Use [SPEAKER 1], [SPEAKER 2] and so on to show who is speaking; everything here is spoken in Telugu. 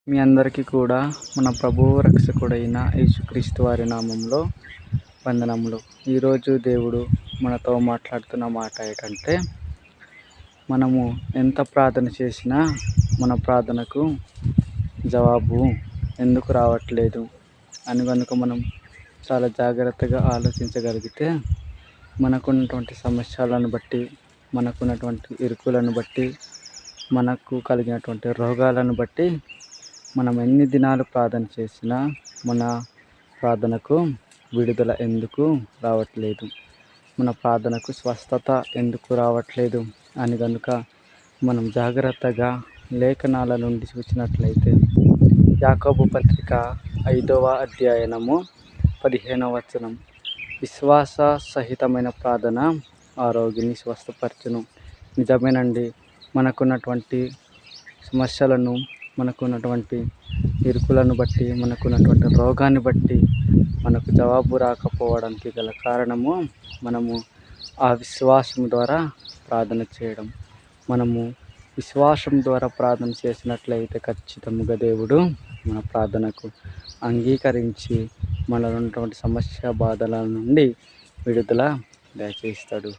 [SPEAKER 1] మీ అందరికీ కూడా మన ప్రభువు రక్షకుడైన యేసుక్రీస్తు వారి నామంలో వందనములు. ఈరోజు దేవుడు మనతో మాట్లాడుతున్న మాట ఏంటంటే, మనము ఎంత ప్రార్థన చేసినా మన ప్రార్థనకు జవాబు ఎందుకు రావట్లేదు అని కనుక మనం చాలా జాగ్రత్తగా ఆలోచించగలిగితే, మనకున్నటువంటి సమస్యలను బట్టి, మనకున్నటువంటి ఇరుకులను బట్టి, మనకు కలిగినటువంటి రోగాలను బట్టి మనం ఎన్ని దినాలు ప్రార్థన చేసినా మన ప్రార్థనకు విడుదల ఎందుకు రావట్లేదు, మన ప్రార్థనకు స్వస్థత ఎందుకు రావట్లేదు అని కనుక మనం జాగ్రత్తగా లేఖనాల నుండి చూసినట్లయితే, యాకోబు పత్రిక 5వ అధ్యాయము 15వ వచనం, విశ్వాస సహితమైన ప్రార్థన ఆరోగ్యాన్ని స్వస్థపరచును. నిజమేనండి, మనకున్నటువంటి సమస్యలను, మనకున్నటువంటి ఇరుకులను బట్టి, మనకున్నటువంటి రోగాన్ని బట్టి మనకు జవాబు రాకపోవడానికి గల కారణము మనము ఆ విశ్వాసం ద్వారా ప్రార్థన చేయడం. మనము విశ్వాసం ద్వారా ప్రార్థన చేసినట్లయితే ఖచ్చితంగా దేవుడు మన ప్రార్థనకు అంగీకరించి మనలో ఉన్నటువంటి సమస్య బాధల నుండి విడుదల దయచేస్తాడు.